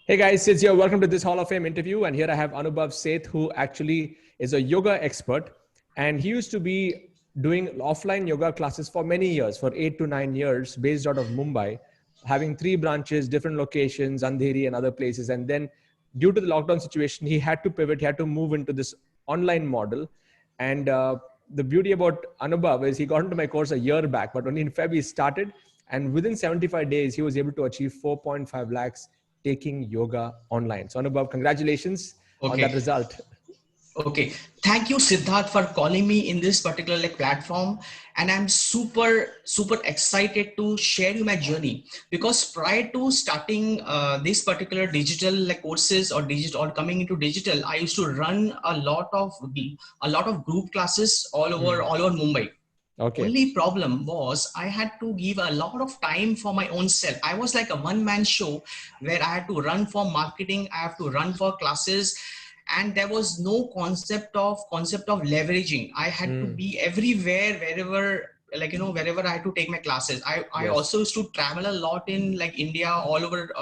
Hey guys, it's here. Welcome to this Hall of Fame interview. And here I have Anubhav Seth, who actually is a yoga expert. And he used to be doing offline yoga classes for many years, for 8 to 9 years, based out of Mumbai, having 3 branches, different locations, Andheri and other places. And then due to the lockdown situation, he had to pivot, he had to move into this online model. And the beauty about Anubhav is he got into my course a year back, but only in February he started. And within 75 days, he was able to achieve 4.5 lakhs taking yoga online. So Anubhav, congratulations on that Okay. result. Okay. Thank you, Siddharth, for calling me in this particular platform. And I'm super excited to share you my journey because prior to starting this particular digital courses or digital or coming into digital, I used to run a lot of group classes all over Mumbai. Okay. Only problem was I had to give a lot of time for my own self. I was like a one-man show where I had to run for marketing, I have to run for classes, and there was no concept of leveraging. I had to be everywhere, wherever I had to take my classes. I Yes. also used to travel a lot in India, all over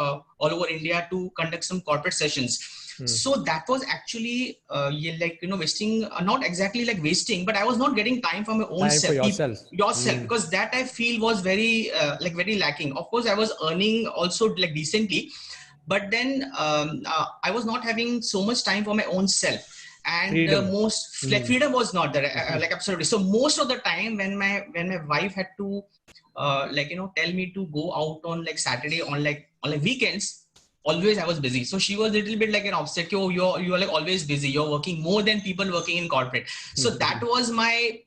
India to conduct some corporate sessions. So that was actually wasting, not exactly like wasting, but I was not getting time for my own Time for self, yourself. yourself, because that I feel was very lacking. Of course I was earning also decently, but then I was not having so much time for my own self, and Freedom. most freedom was not there, absolutely. So most of the time when my wife had to tell me to go out on Saturday, on weekends, always I was busy. So she was a little bit like an obstacle. Oh, you're like always busy, you're working more than people working in corporate. So that was my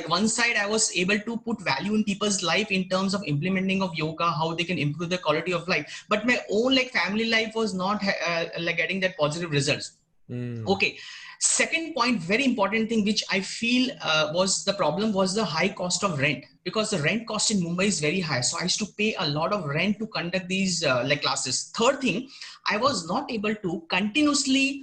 one side. I was able to put value in people's life in terms of implementing of yoga, how they can improve their quality of life, but my own family life was not getting that positive results. Okay. Second point, very important thing, which I feel was the problem, was the high cost of rent, because the rent cost in Mumbai is very high. So I used to pay a lot of rent to conduct these classes. Third thing, I was not able to continuously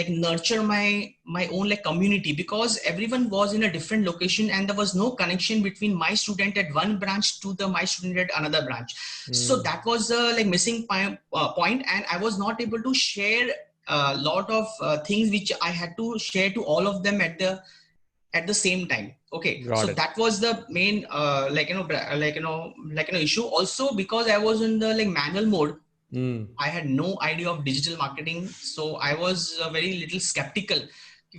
nurture my own community, because everyone was in a different location and there was no connection between my student at one branch to the my student at another branch. So that was the missing point, and I was not able to share a lot of things which I had to share to all of them at the same time. Okay, so Got it. that was the main issue. Also, because I was in the manual mode, I had no idea of digital marketing, so I was very little skeptical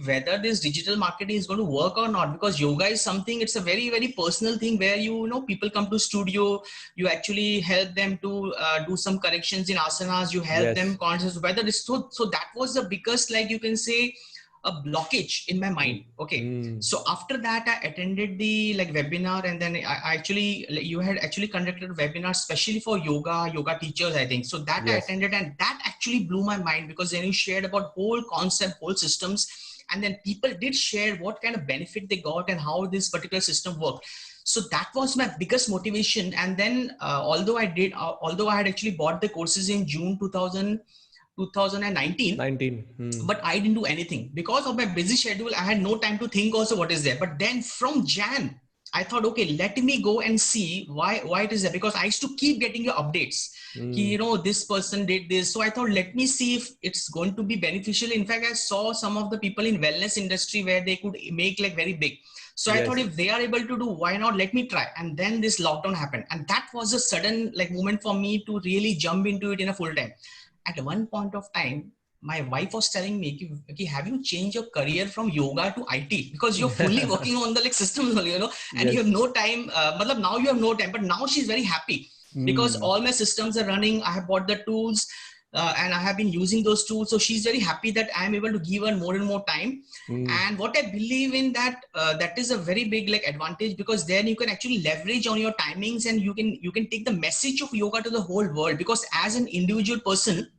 whether this digital marketing is going to work or not, because yoga is something, it's a very personal thing where people come to studio, you actually help them to do some corrections in asanas, you help them Yes. conscious whether this. So that was the biggest, you can say, a blockage in my mind. Okay, so after that I attended the webinar, and then I actually, you had actually conducted a webinar specially for yoga teachers, I think. So that I Yes. attended, and that actually blew my mind, because then you shared about whole concept, whole systems, and then people did share what kind of benefit they got and how this particular system worked. So that was my biggest motivation. And then although I had actually bought the courses in June 2019, 19. but I didn't do anything because of my busy schedule. I had no time to think also what is there. But then from Jan, I thought, okay, let me go and see why it is there, because I used to keep getting your updates. This person did this. So I thought, let me see if it's going to be beneficial. In fact, I saw some of the people in wellness industry where they could make very big. So I thought, Yes. if they are able to do, why not? Let me try. And then this lockdown happened, and that was a sudden moment for me to really jump into it in a full time. At one point of time, my wife was telling me, okay, have you changed your career from yoga to IT? Because you're fully working on the systems, and you have Yes. no time. Now you have no time, but now she's very happy because all my systems are running. I have bought the tools, and I have been using those tools. So she's very happy that I'm able to give her more and more time. And what I believe in that is a very big advantage, because then you can actually leverage on your timings, and you can take the message of yoga to the whole world. Because as an individual person,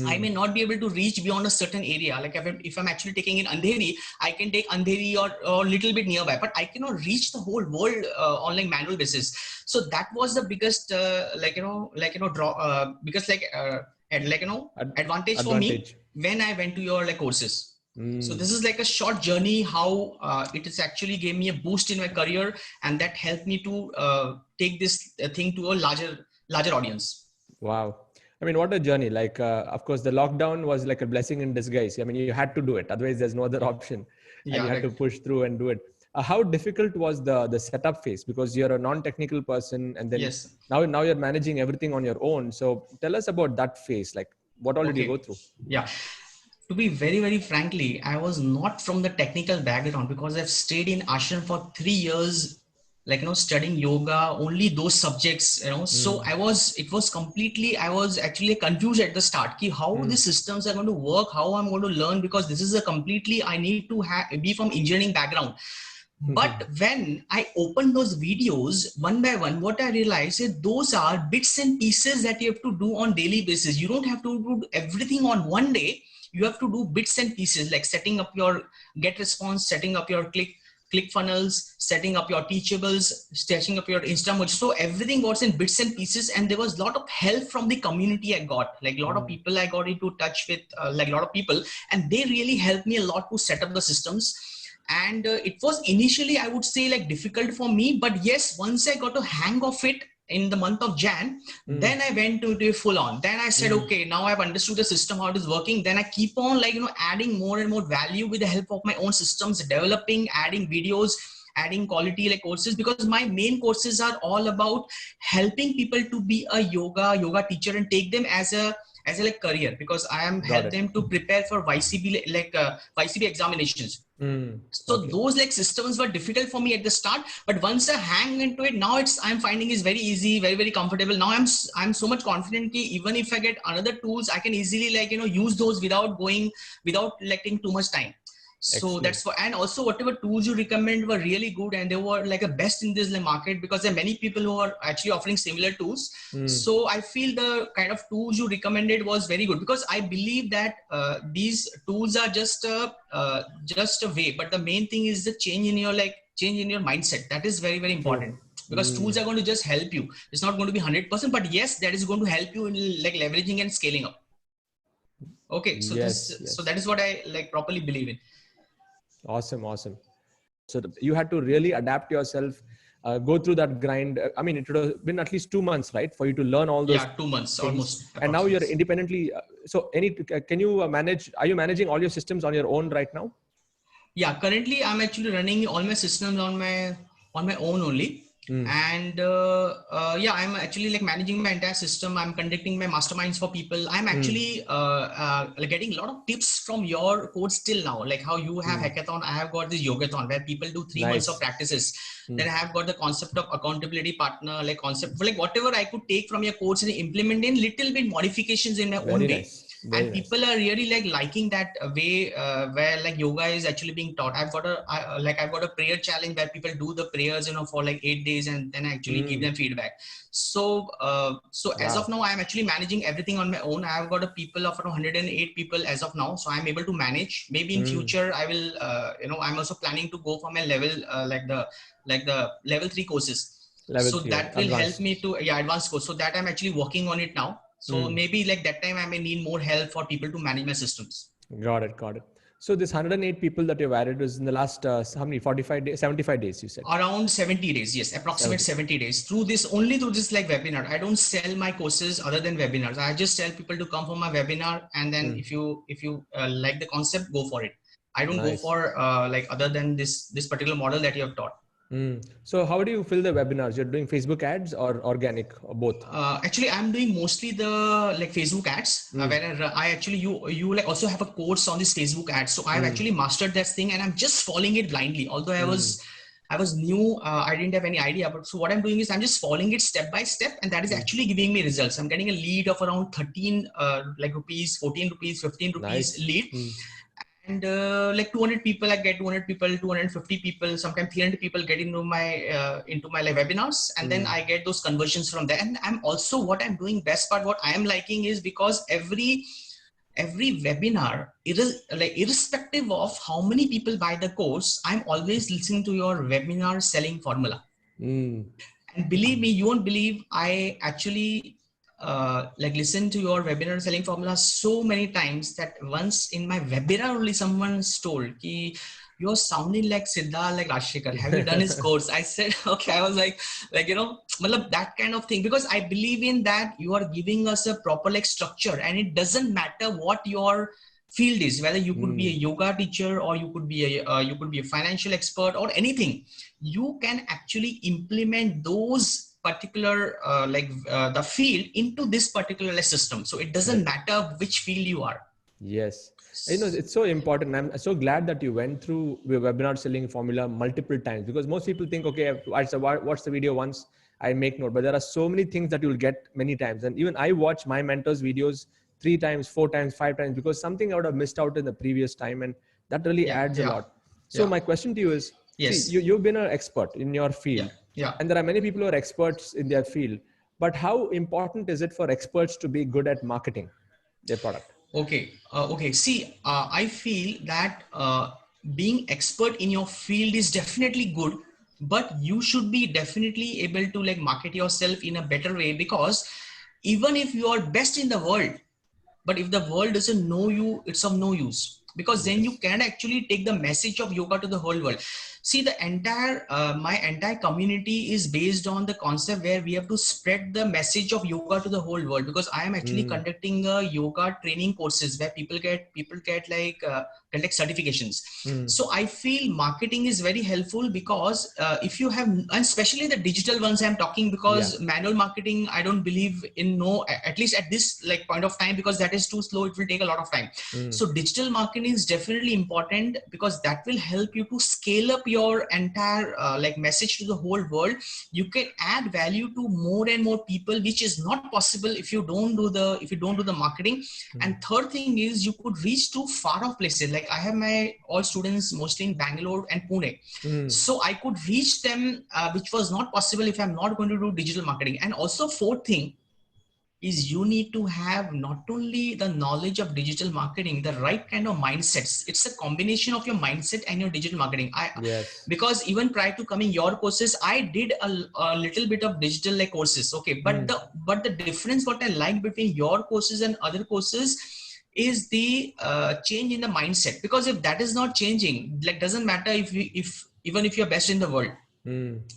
I may not be able to reach beyond a certain area. Like if I'm actually taking in Andheri, I can take Andheri or little bit nearby, but I cannot reach the whole world on manual basis. So that was the biggest, draw, biggest Ad- advantage for me advantage. when I went to your courses. So this is a short journey, how it has actually gave me a boost in my career, and that helped me to take this thing to a larger audience. Wow. I mean, what a journey. Like, of course, the lockdown was like a blessing in disguise. I mean, you had to do it. Otherwise, there's no other option. And you Yeah, had to right. push through and do it. How difficult was the setup phase? Because you're a non-technical person, and then Yes. now you're managing everything on your own. So tell us about that phase. Like, what all did you go Okay. through? Yeah. To be very, very frankly, I was not from the technical background because I've stayed in ashram for 3 years, like, studying yoga, only those subjects. So it was completely, I was actually confused at the start, ki how the systems are going to work, how I'm going to learn, because this is a completely, I need to be from engineering background. But when I opened those videos one by one, what I realized is those are bits and pieces that you have to do on daily basis. You don't have to do everything on one day. You have to do bits and pieces, like setting up your get response, setting up your click funnels, setting up your teachables, setting up your Insta. So everything was in bits and pieces, and there was a lot of help from the community. I got like a lot of people I got into touch with, like a lot of people, and they really helped me a lot to set up the systems. And it was initially, I would say, like difficult for me, but yes, once I got a hang of it in the month of Jan, then I went to the full on. Then I said, okay, now I've understood the system, how it is working. Then I keep on adding more and more value with the help of my own systems, developing, adding videos, adding quality like courses, because my main courses are all about helping people to be a yoga teacher and take them as a like career, because I am Got help it. them to prepare for YCB, like YCB examinations. So Okay. those like systems were difficult for me at the start, but once I hang into it, now I'm finding it's very easy, very, very comfortable. Now I'm so much confident that even if I get another tools, I can easily use those without letting too much time. So Excellent. that's for, and also whatever tools you recommend were really good, and they were like a best in this market, because there are many people who are actually offering similar tools. So I feel the kind of tools you recommended was very good, because I believe that these tools are just a way, but the main thing is the change in your mindset. That is very, very important, True. because tools are going to just help you. It's not going to be 100%, but yes, that is going to help you in like leveraging and scaling up. Okay, so Yes, that yes. is what I like properly believe in. Awesome, awesome. So you had to really adapt yourself, go through that grind. I mean, it would have been at least 2 months, right, for you to learn all those Yeah, 2 months things. almost And now you're approximately. independently. So, can you manage? Are you managing all your systems on your own right now? Yeah, currently I'm actually running all my systems on my own only. And yeah, I'm actually like managing my entire system. I'm conducting my masterminds for people. I'm actually like getting a lot of tips from your course till now, like how you have hackathon. I have got this yogathon where people do 3 months of Nice. practices. Then I have got the concept of accountability partner, like concept, like whatever I could take from your course and implement in little bit modifications in my own Very way. nice. Very And nice. people are really like liking that way, where like yoga is actually being taught. I've got a prayer challenge where people do the prayers for like 8 days, and then I actually give them feedback. So as of Wow. now, I'm actually managing everything on my own. I've got a people of around 108 people as of now, so I'm able to manage. Maybe in future I will I'm also planning to go for my level, like the level 3 courses. Level So three, that will help advanced. me to, yeah, advanced course. So that I'm actually working on it now. So maybe like that time I may need more help for people to manage my systems. Got it. Got it. So this 108 people that you've added was in the last how many? 45 days, 75 days. You said Around 70 days, yes, approximate 70. 70 days. Through this like webinar. I don't sell my courses other than webinars. I just tell people to come for my webinar, and then if you like the concept, go for it. I don't go Nice. for like other than this particular model that you have taught. So how do you fill the webinars? You're doing Facebook ads or organic or both? Actually, I'm doing mostly the like Facebook ads, where I actually you like also have a course on this Facebook ads. So I've actually mastered that thing, and I'm just following it blindly. Although I was new, I didn't have any idea. But so what I'm doing is I'm just following it step by step, and that is actually giving me results. I'm getting a lead of around 13 like rupees, 14 rupees, 15 rupees Nice. lead. And like 200 people, I get 200 people, 250 people, sometimes 300 people get into my like webinars, and then I get those conversions from there. And I'm also, what I'm doing best part, what I am liking is, because every webinar, it is like irrespective of how many people buy the course, I'm always listening to your webinar selling formula. And believe me, you won't believe, I actually like listen to your webinar selling formula so many times that once in my webinar only someone told ki, you're sounding like Siddharth, like Rajshekhar. Have you done his course? I said, okay. I was like, malab, that kind of thing, because I believe in that you are giving us a proper like structure, and it doesn't matter what your field is, whether you could be a yoga teacher, or you could be a financial expert, or anything. You can actually implement those particular the field into this particular system. So it doesn't matter which field you are. Yes. It's so important. I'm so glad that you went through the webinar selling formula multiple times, because most people think, okay, I watch the video once, I make note, but there are so many things that you'll get many times. And even I watch my mentors' videos 3 times, 4 times, 5 times, because something I would have missed out in the previous time. And that really adds a lot. So my question to you is, see, you've been an expert in your field, and there are many people who are experts in their field, but how important is it for experts to be good at marketing their product? Okay. See, I feel that being expert in your field is definitely good, but you should be definitely able to like market yourself in a better way, because even if you are best in the world, but if the world doesn't know you, it's of no use, because then you can actually take the message of yoga to the whole world. See, the entire my entire community is based on the concept where we have to spread the message of yoga to the whole world, because I am actually conducting yoga training courses where people get like certifications. So I feel marketing is very helpful, because if you have, and especially the digital ones I'm talking, because manual marketing I don't believe in, no, at least at this like point of time, because that is too slow. It will take a lot of time. So digital marketing is definitely important, because that will help you to scale up your entire like message to the whole world. You can add value to more and more people, which is not possible if you don't do the marketing. And third thing is, you could reach to far off places. Like I have my all students mostly in Bangalore and Pune, so I could reach them, which was not possible if I'm not going to do digital marketing. And also fourth thing is, you need to have not only the knowledge of digital marketing, the right kind of mindsets. It's a combination of your mindset and your digital marketing. Because even prior to coming your courses, I did a little bit of digital like courses. Okay. But the difference what I like between your courses and other courses is the change in the mindset. Because if that is not changing, like doesn't matter if even if you're best in the world.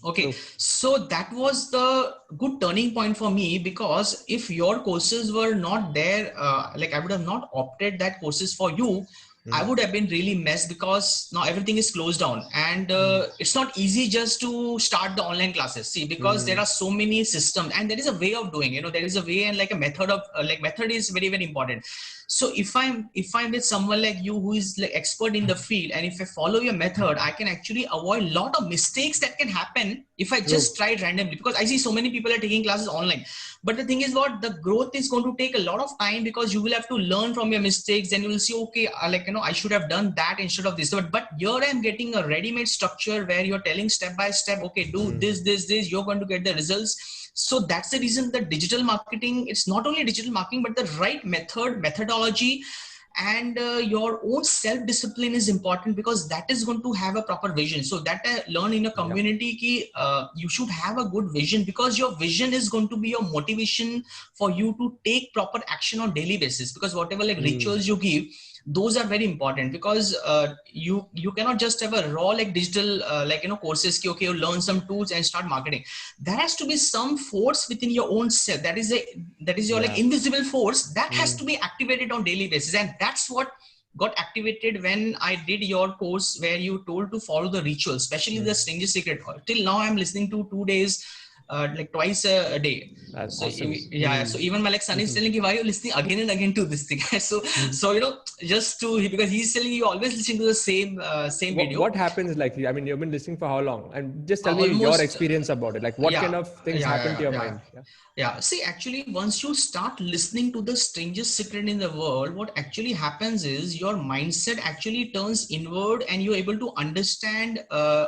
Okay, so that was the good turning point for me, because if your courses were not there, like I would have not opted that courses for you, I would have been really messed, because now everything is closed down, and it's not easy just to start the online classes. See, because there are so many systems, and there is a way of doing, there is a way, and like a method of method is very, very important. So if I'm with someone like you who is like expert in the field, and if I follow your method, I can actually avoid a lot of mistakes that can happen if I just try randomly. Because I see so many people are taking classes online, but the thing is what, the growth is going to take a lot of time, because you will have to learn from your mistakes. Then you will see, okay, I should have done that instead of this. But here I'm getting a ready-made structure where you're telling step by step, okay, do this, you're going to get the results. So that's the reason that digital marketing, it's not only digital marketing, but the right methodology, and your own self-discipline is important, because that is going to have a proper vision. So that I learn in a community ki, you should have a good vision, because your vision is going to be your motivation for you to take proper action on daily basis. Because whatever like rituals you give, those are very important, because you cannot just have a raw like digital courses ki, okay, you learn some tools and start marketing. There has to be some force within your own self, that is your like invisible force that has to be activated on daily basis. And that's what got activated when I did your course, where you told to follow the ritual, especially the strangest secret. Till now I'm listening to 2 days like twice a day. That's So awesome. so even my like son is telling you, why are you listening again and again to this thing? So just to, because he's telling you always listening to the same video. What happens, like, I mean, you've been listening for how long? And just tell me Almost, your experience about it. Like, what kind of things happen to your mind? See, actually, once you start listening to the strangest secret in the world, what actually happens is your mindset actually turns inward, and you're able to understand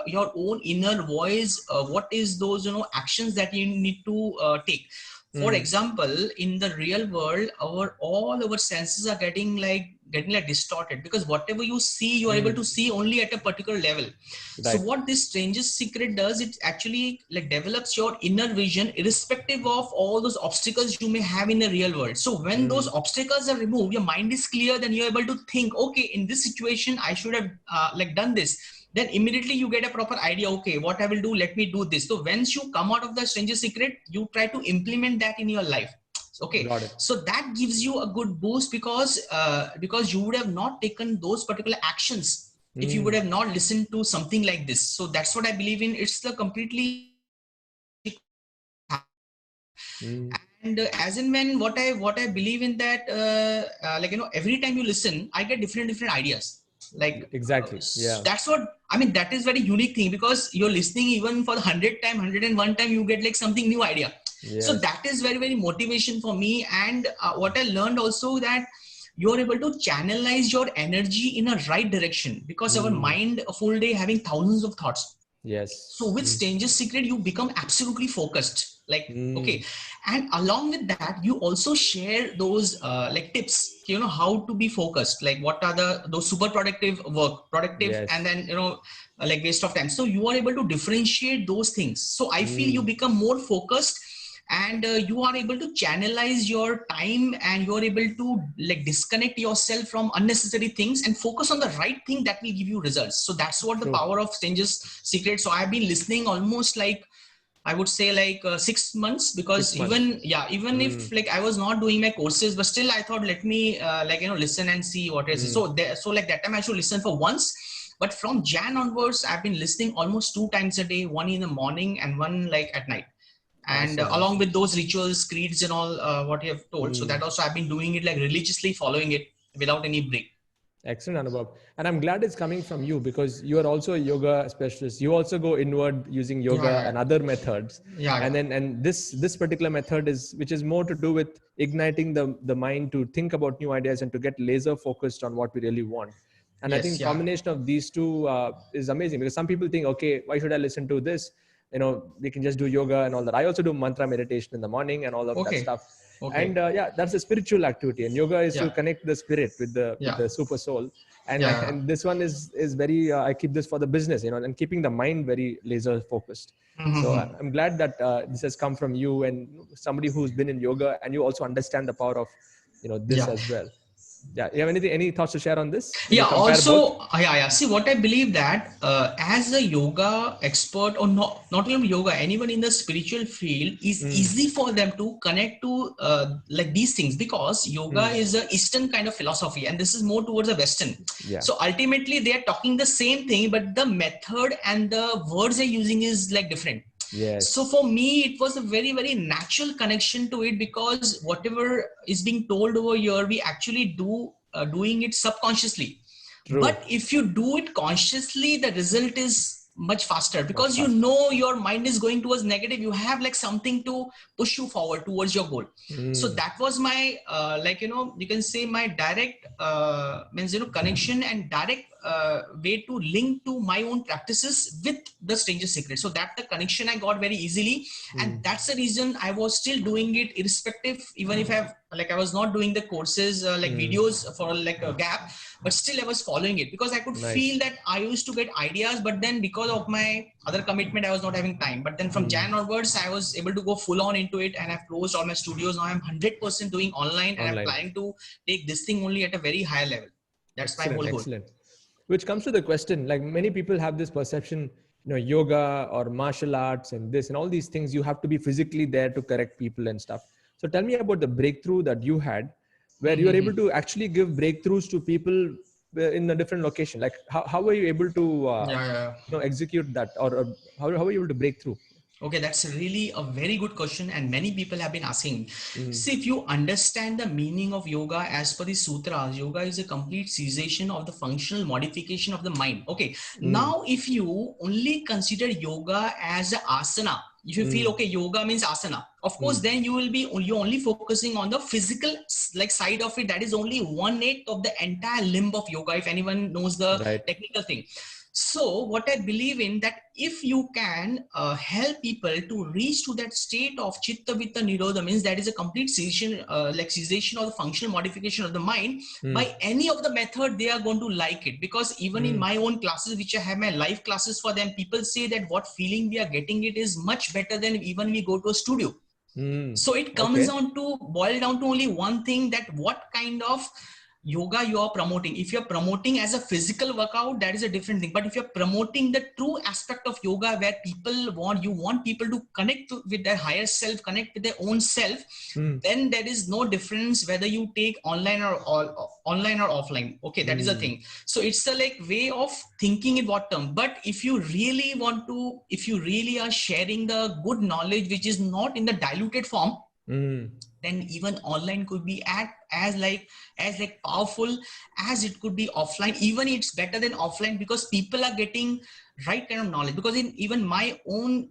your own inner voice. What is those actions that you need to take? For example, in the real world, all our senses are getting like getting like distorted, because whatever you see, you are able to see only at a particular level. So what this strangest secret does, it actually like develops your inner vision irrespective of all those obstacles you may have in the real world. So when those obstacles are removed, your mind is clear, then you're able to think, okay, in this situation I should have like done this. Then immediately you get a proper idea, okay, what I will do, let me do this. So once you come out of the strangest secret, you try to implement that in your life. Okay, so that gives you a good boost, because you would have not taken those particular actions if you would have not listened to something like this. So that's what I believe in. It's the completely and as in when what I believe in that like every time you listen, I get different ideas. Like exactly, yeah. That's what I mean. That is very unique thing, because you're listening even for the 101 time, you get like something new idea. Yes. So that is very, very motivation for me. And what I learned also, that you're able to channelize your energy in a right direction, because our mind a full day having thousands of thoughts. Yes. So with Stranger's Secret, you become absolutely focused. Like, okay. And along with that, you also share those like tips, how to be focused. Like what are those super productive, yes. And then, like waste of time. So you are able to differentiate those things. So I feel you become more focused, and you are able to channelize your time, and you are able to like disconnect yourself from unnecessary things and focus on the right thing that will give you results. So that's what the power of Stranger's Secret. So I've been listening almost like, I would say like 6 months, because 6 months. even if like I was not doing my courses, but still I thought, let me listen and see what is so like that time I should listen for once. But from Jan onwards, I've been listening almost 2 times a day, one in the morning and one like at night. And along with those rituals, creeds and all what you have told. So that also I've been doing it like religiously, following it without any break. Excellent, Anubhav. And I'm glad it's coming from you, because you are also a yoga specialist. You also go inward using yoga and other methods. And this particular method which is more to do with igniting the mind to think about new ideas and to get laser focused on what we really want. And I think combination of these two is amazing, because some people think, okay, why should I listen to this? We can just do yoga and all that. I also do mantra meditation in the morning and all of that stuff. And that's a spiritual activity, and yoga is to connect the spirit with the super soul. And and this one is very I keep this for the business, and keeping the mind very laser focused. So I'm glad that this has come from you, and somebody who's been in yoga, and you also understand the power of this as well. Yeah, you have any thoughts to share on this? Also see, what I believe that as a yoga expert, or not only yoga, anyone in the spiritual field, is easy for them to connect to like these things, because yoga is a Eastern kind of philosophy, and this is more towards the Western. So ultimately they are talking the same thing, but the method and the words they're using is like different. Yes. So for me, it was a very, very natural connection to it, because whatever is being told over here, we actually doing it subconsciously. True. But if you do it consciously, the result is much faster, because your mind is going towards negative. You have like something to push you forward towards your goal. So that was my you can say my direct means connection and direct way to link to my own practices with the Stranger's Secret. So that's the connection I got very easily, and that's the reason I was still doing it irrespective, even if I was not doing the courses videos for like a gap, but still I was following it, because I could feel that I used to get ideas, but then because of my other commitment, I was not having time. But then from Jan onwards, I was able to go full on into it, and I've closed all my studios. Now I'm 100% doing online, and I'm planning to take this thing only at a very high level. That's my whole goal. Excellent. Which comes to the question, like many people have this perception, yoga or martial arts and this and all these things, you have to be physically there to correct people and stuff. So tell me about the breakthrough that you had, where you were able to actually give breakthroughs to people in a different location. Like how were you able to execute that, or how were you able to break through? Okay, that's really a very good question, and many people have been asking. See, if you understand the meaning of yoga as per the sutras, yoga is a complete cessation of the functional modification of the mind. Okay, now if you only consider yoga as an asana, if you feel okay, yoga means asana, of course, then you're only focusing on the physical like side of it. That is only 1/8 of the entire limb of yoga, if anyone knows the technical thing. So what I believe in, that if you can help people to reach to that state of chitta vitta nirodha, means that is a complete cessation, like cessation or the functional modification of the mind, by any of the method, they are going to like it. Because even in my own classes, which I have my live classes for them, people say that what feeling we are getting it is much better than even we go to a studio. So it comes down to boil down to only one thing, that what kind of yoga you are promoting. If you're promoting as a physical workout, that is a different thing. But if you're promoting the true aspect of yoga, where you want people to connect with their higher self, connect with their own self, then there is no difference whether you take online or offline. Okay, that is the thing. So it's a like way of thinking in what term. But if you really want to, if you really are sharing the good knowledge which is not in the diluted form, then even online could be as powerful as it could be offline. Even it's better than offline, because people are getting right kind of knowledge. Because in even my own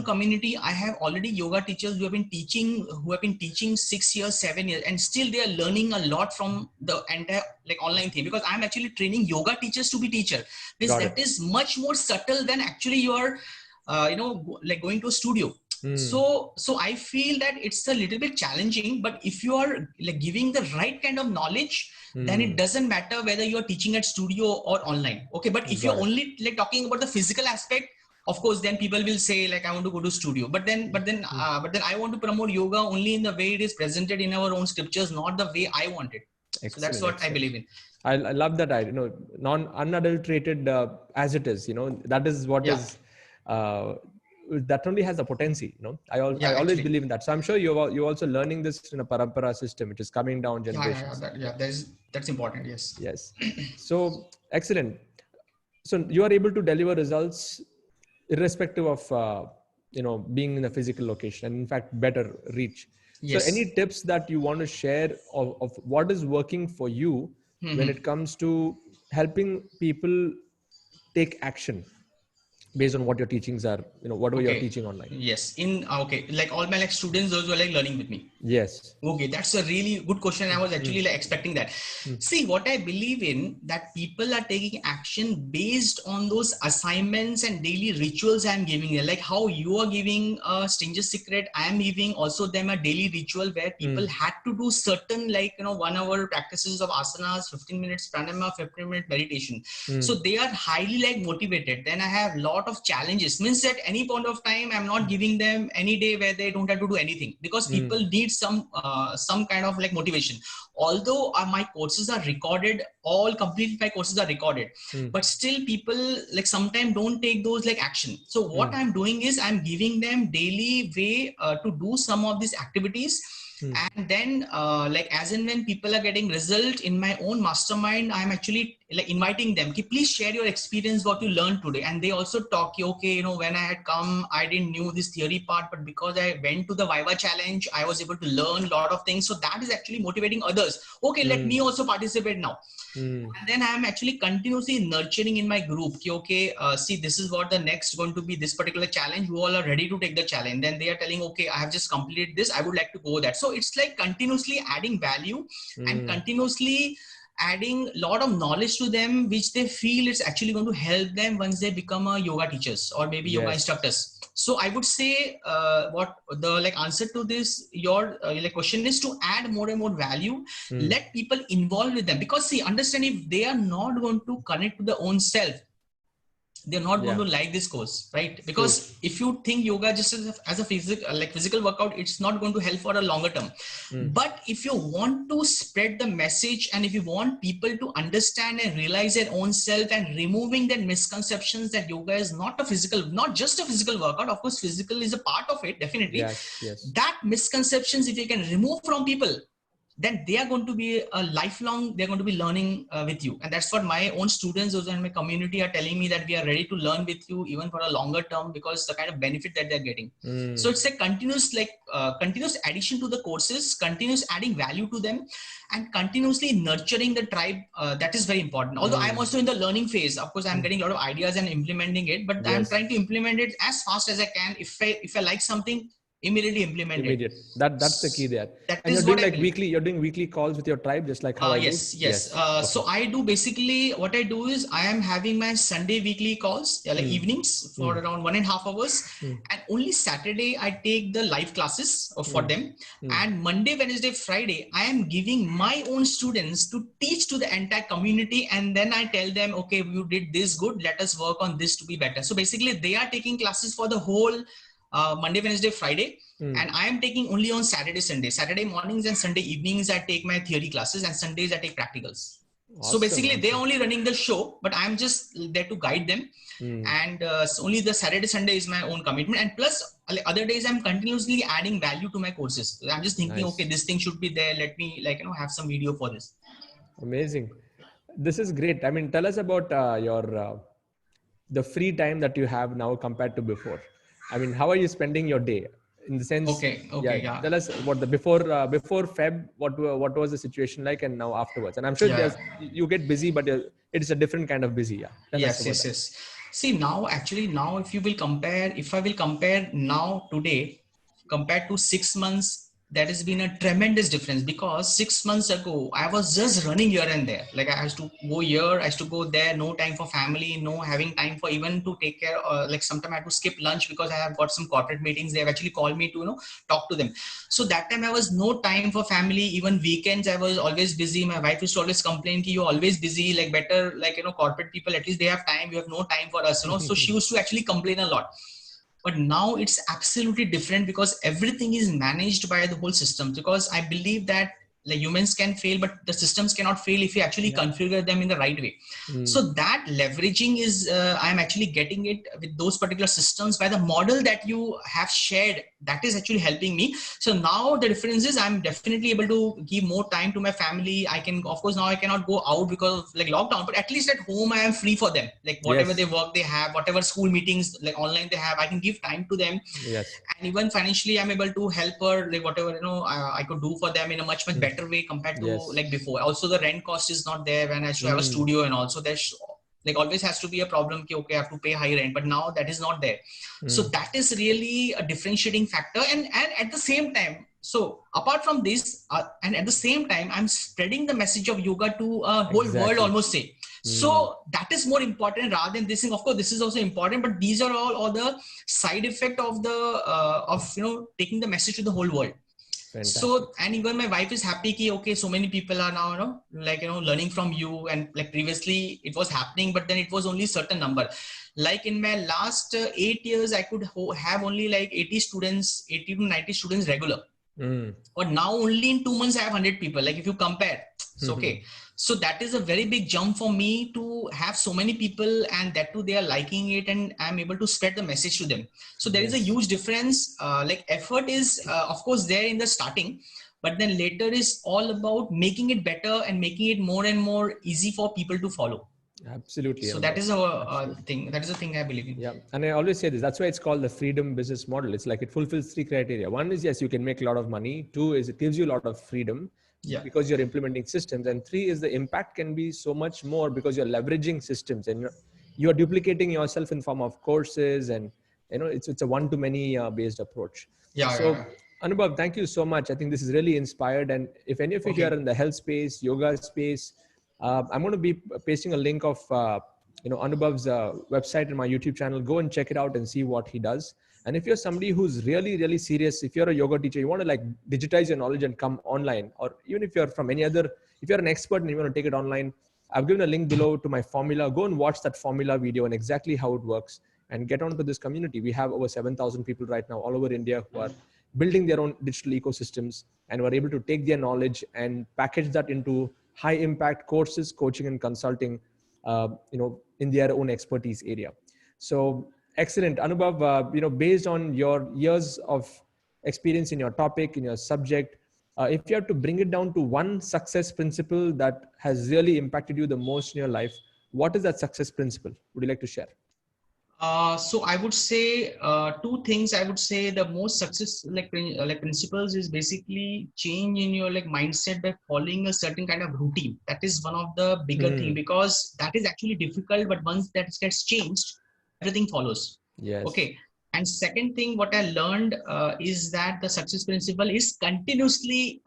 community, I have already yoga teachers who have been teaching 6 years, 7 years, and still they are learning a lot from the entire like online thing. Because I'm actually training yoga teachers to be teacher, because that is much more subtle than actually you are like going to a studio. So I feel that it's a little bit challenging, but if you are like giving the right kind of knowledge, then it doesn't matter whether you're teaching at studio or online. Okay, but if you're only like talking about the physical aspect, of course, then people will say like, I want to go to studio. But then I want to promote yoga only in the way it is presented in our own scriptures, not the way I want it. So that's what I believe in. I love that. Unadulterated as it is, that is what is. That only has the potency, I always believe in that. So I'm sure you're also learning this in a parampara system, which is coming down generations. That's important. Yes. So excellent. So you are able to deliver results irrespective of being in a physical location, and in fact better reach. So any tips that you want to share of what is working for you when it comes to helping people take action based on what your teachings are, whatever you're teaching online? Like all my like students, those who are like learning with me. Okay, that's a really good question. I was actually like expecting that. See, what I believe in, that people are taking action based on those assignments and daily rituals I'm giving them. Like how you are giving a stranger secret, I am giving also them a daily ritual where people had to do certain 1 hour practices of asanas, 15 minutes pranayama, 15 minute meditation. So they are highly like motivated. Then I have lot of challenges, means at any point of time I'm not giving them any day where they don't have to do anything, because people need some kind of like motivation. Although my courses are recorded, all complete my courses are recorded, but still people like sometimes don't take those like action. So what I'm doing is I'm giving them daily way to do some of these activities. And then like as and when people are getting result in my own mastermind, I'm actually like inviting them, please share your experience, what you learned today. And they also talk, okay, when I had come, I didn't knew this theory part, but because I went to the Viva challenge, I was able to learn a lot of things. So that is actually motivating others. Okay, let me also participate now. And then I'm actually continuously nurturing in my group. Okay, see, this is what the next going to be, this particular challenge. You all are ready to take the challenge. Then they are telling, okay, I have just completed this, I would like to go that. So it's like continuously adding value and continuously adding a lot of knowledge to them, which they feel it's actually going to help them once they become a yoga teachers or maybe yoga instructors. So I would say what the like answer to this your like question is to add more and more value. Let people involved with them, because see, understand, if they are not going to connect to their own self, they're not going to like this course, right? Because if you think yoga just as a physical workout, it's not going to help for a longer term. But if you want to spread the message, and if you want people to understand and realize their own self, and removing their misconceptions that yoga is not just a physical workout. Of course, physical is a part of it, definitely. That misconceptions, if you can remove from people, then they are going to be a lifelong, they're going to be learning with you. And that's what my own students, those in my community, are telling me, that we are ready to learn with you even for a longer term, because the kind of benefit that they're getting. So it's a continuous continuous addition to the courses, continuous adding value to them, and continuously nurturing the tribe. That is very important. Although I'm also in the learning phase, of course, I'm getting a lot of ideas and implementing it, but I'm trying to implement it as fast as I can. If I like something, immediately implement it. Immediate. That's the key there. That And you're is doing what I like believe. weekly. You're doing weekly calls with your tribe, just like how I do. Yes. Yes. So Okay. I do basically what I do is I am having my Sunday weekly calls, like Mm. evenings for Mm. around 1.5 hours. Mm. And only Saturday I take the live classes for Mm. them. Mm. And Monday, Wednesday, Friday, I am giving my own students to teach to the entire community. And then I tell them, okay, you did this good. Let us work on this to be better. So basically they are taking classes for the whole Monday, Wednesday, Friday. And I am taking only on Saturday, Sunday. Saturday mornings and Sunday evenings, I take my theory classes, and Sundays I take practicals. So Awesome. basically, they're Awesome. only running the show, but I'm just there to guide them. And so only the Saturday, Sunday is my own commitment. And plus, other days I'm continuously adding value to my courses. I'm just thinking, okay, Nice. this thing should be there. Let me have some video for this. Amazing. This is great. I mean, tell us about your the free time that you have now compared to before. I mean, how are you spending your day? In the sense, Okay, yeah. yeah. Tell us what the before Feb, what was the situation like, and now afterwards. And I'm sure Yeah. you get busy, but it's a different kind of busy. Yeah. Tell us about that. Yes. See, now actually, now if I will compare now today compared to 6 months, that has been a tremendous difference, because 6 months ago I was just running here and there. Like I used to go here, I used to go there, no time for family, no having time for even to take care. Like sometimes I had to skip lunch because I have got some corporate meetings. They have actually called me to talk to them. So that time I was no time for family. Even weekends I was always busy. My wife used to always complain that you're always busy, like better, like corporate people, at least they have time, you have no time for us, so she used to actually complain a lot. But now it's absolutely different, because everything is managed by the whole system. Because I believe that like humans can fail, but the systems cannot fail if you actually configure them in the right way. So that leveraging is I'm actually getting it with those particular systems by the model that you have shared. That is actually helping me. So now the difference is I'm definitely able to give more time to my family. I can, of course, now I cannot go out because of like lockdown, but at least at home I am free for them. Like whatever they Yes. work they have, whatever school meetings like online they have, I can give time to them. Yes. And even financially I'm able to help her, like whatever I could do for them in a much better way compared to Yes. like before. Also the rent cost is not there when I used to have a studio, and also there's like always has to be a problem ki, okay, I have to pay high rent, but now that is not there. So that is really a differentiating factor. And at the same time, so apart from this and at the same time I'm spreading the message of yoga to a whole world, Exactly. almost say. So that is more important rather than this thing. Of course this is also important, but these are all the side effect of the of taking the message to the whole world. Fantastic. So, and even my wife is happy ki, okay, so many people are now like learning from you. And like previously it was happening, but then it was only certain number. Like in my last 8 years I could have only like 80 students, 80 to 90 students regular. But now only in 2 months I have 100 people. Like if you compare, so okay. So that is a very big jump for me to have so many people, and that too they are liking it, and I'm able to spread the message to them. So there is a Yes. huge difference. Like effort is of course there in the starting, but then later is all about making it better and making it more and more easy for people to follow. Absolutely, So that Anubhav. is a Absolutely. thing. That is the thing I believe in. Yeah. And I always say this. That's why it's called the freedom business model. It's like it fulfills three criteria. One is, yes, you can make a lot of money. Two is it gives you a lot of freedom Yeah. because you're implementing systems. And three is the impact can be so much more because you're leveraging systems and you're duplicating yourself in form of courses. And, it's a one-to-many based approach. Yeah. So, Anubhav, thank you so much. I think this is really inspired. And if any of you here Okay. in the health space, yoga space, I'm going to be pasting a link of Anubhav's website and my YouTube channel. Go and check it out and see what he does. And if you're somebody who's really, really serious, if you're a yoga teacher, you want to like digitize your knowledge and come online, or even if you're from any other, if you're an expert and you want to take it online, I've given a link below to my formula. Go and watch that formula video and exactly how it works and get onto this community. We have over 7,000 people right now all over India who are building their own digital ecosystems and were able to take their knowledge and package that into high impact courses, coaching and consulting, in their own expertise area. So excellent. Anubhav, based on your years of experience in your topic, in your subject, if you have to bring it down to one success principle that has really impacted you the most in your life, what is that success principle? Would you like to share? So I would say two things. I would say the most success like principles is basically change in your like mindset by following a certain kind of routine. That is one of the bigger thing, because that is actually difficult, but once that gets changed, everything follows. Yes. Okay. And second thing, what I learned is that the success principle is continuously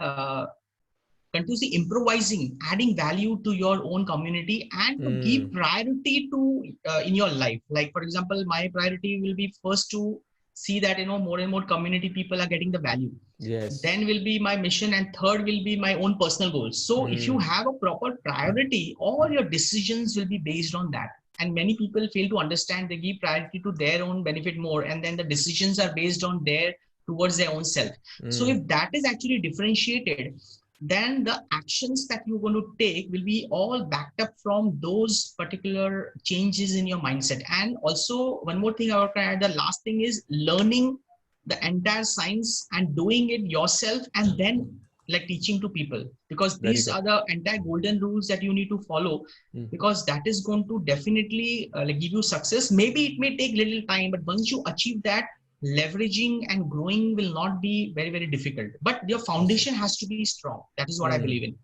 improvising, adding value to your own community, and to give priority to in your life. Like for example, my priority will be first to see that more and more community people are getting the value. Yes. Then will be my mission, and third will be my own personal goals. So if you have a proper priority, all your decisions will be based on that. And many people fail to understand. They give priority to their own benefit more, and then the decisions are based on their towards their own self. So if that is actually differentiated, then the actions that you're going to take will be all backed up from those particular changes in your mindset. And also one more thing I want to add, the last thing is learning the entire science and doing it yourself, and then like teaching to people, because these are the entire golden rules that you need to follow, because that is going to definitely like give you success. Maybe it may take little time, but once you achieve that, leveraging and growing will not be very, very difficult. But your foundation has to be strong. That is what I believe in.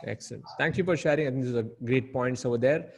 Excellent. Thank you for sharing. I think these are great points over there.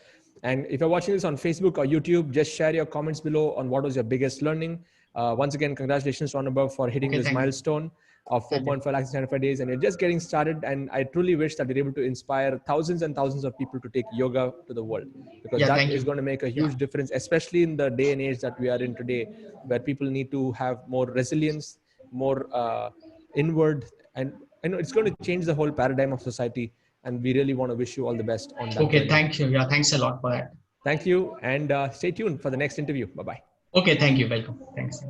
And if you're watching this on Facebook or YouTube, just share your comments below on what was your biggest learning. Once again, congratulations, Anubhav, for hitting this milestone of 4.5 lakhs in 75 days. And you're just getting started. And I truly wish that you're able to inspire thousands and thousands of people to take yoga to the world, because that is going to make a huge difference, especially in the day and age that we are in today, where people need to have more resilience, more inward, and it's going to change the whole paradigm of society. And we really want to wish you all the best on that journey. Thank you. Yeah, thanks a lot for that. Thank you, and stay tuned for the next interview. Bye-bye. Okay, thank you. Welcome. Thanks.